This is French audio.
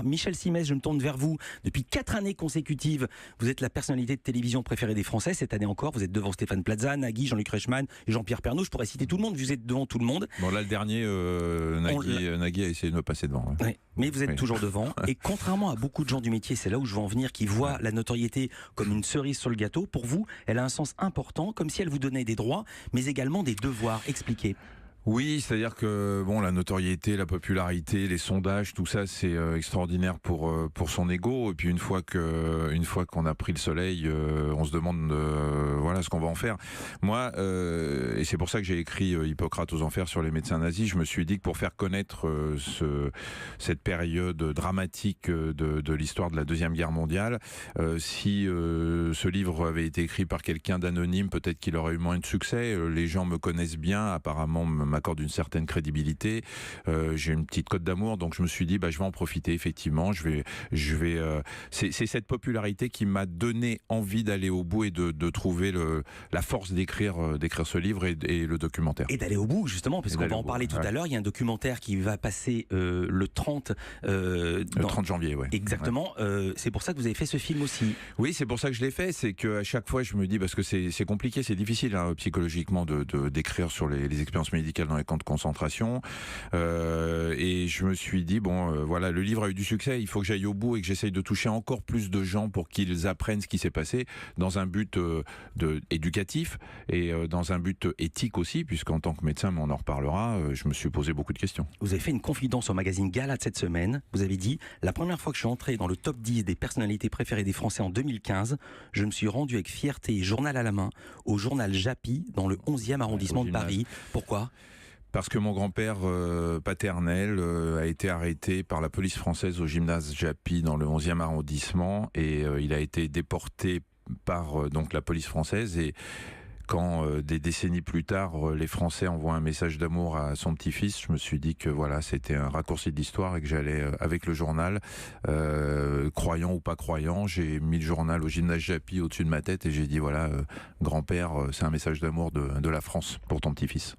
Michel Simès, je me tourne vers vous. Depuis 4 années consécutives, vous êtes la personnalité de télévision préférée des Français. Cette année encore, vous êtes devant Stéphane Plaza, Nagui, Jean-Luc Reichmann et Jean-Pierre Pernaut. Je pourrais citer tout le monde, vous êtes devant tout le monde. Bon là le dernier, Nagui a essayé de me passer devant. Ouais. Oui, mais vous êtes Oui. toujours devant. Et contrairement à beaucoup de gens du métier, c'est là où je veux en venir, qui voient la notoriété comme une cerise sur le gâteau, pour vous, elle a un sens important, comme si elle vous donnait des droits, mais également des devoirs. Expliquez. Oui, c'est-à-dire que bon, la notoriété, la popularité, les sondages, tout ça, c'est extraordinaire pour son ego. Et puis une fois qu'on a pris le soleil, on se demande voilà ce qu'on va en faire. Moi, et c'est pour ça que j'ai écrit Hippocrate aux enfers sur les médecins nazis. Je me suis dit que pour faire connaître cette période dramatique de l'histoire de la Deuxième Guerre mondiale, si ce livre avait été écrit par quelqu'un d'anonyme, peut-être qu'il aurait eu moins de succès. Les gens me connaissent bien, apparemment m'accorde une certaine crédibilité. J'ai une petite cote d'amour, donc je me suis dit, je vais en profiter. Effectivement, c'est cette popularité qui m'a donné envie d'aller au bout et de trouver la force d'écrire ce livre et le documentaire. Et d'aller au bout, justement, parce qu'on va en parler tout à l'heure. Il y a un documentaire qui va passer le 30... le 30 janvier, oui. Exactement. Ouais. C'est pour ça que vous avez fait ce film aussi. Oui, c'est pour ça que je l'ai fait. C'est qu'à chaque fois, je me dis, parce que c'est compliqué, c'est difficile psychologiquement d'écrire sur les expériences médicales dans les camps de concentration. Et je me suis dit, voilà, le livre a eu du succès, il faut que j'aille au bout et que j'essaye de toucher encore plus de gens pour qu'ils apprennent ce qui s'est passé dans un but éducatif et dans un but éthique aussi, puisqu'en tant que médecin, mais on en reparlera, je me suis posé beaucoup de questions. Vous avez fait une confidence au magazine Gala de cette semaine. Vous avez dit, la première fois que je suis entré dans le top 10 des personnalités préférées des Français en 2015, je me suis rendu avec fierté et journal à la main au journal Japy dans le 11e arrondissement de Paris. Pourquoi ? Parce que mon grand-père paternel a été arrêté par la police française au gymnase Japy dans le 11e arrondissement et il a été déporté par donc la police française. Et quand des décennies plus tard, les Français envoient un message d'amour à son petit-fils, je me suis dit que voilà, c'était un raccourci de l'histoire et que j'allais avec le journal, croyant ou pas croyant, j'ai mis le journal au gymnase Japy au-dessus de ma tête et j'ai dit voilà, grand-père, c'est un message d'amour de la France pour ton petit-fils.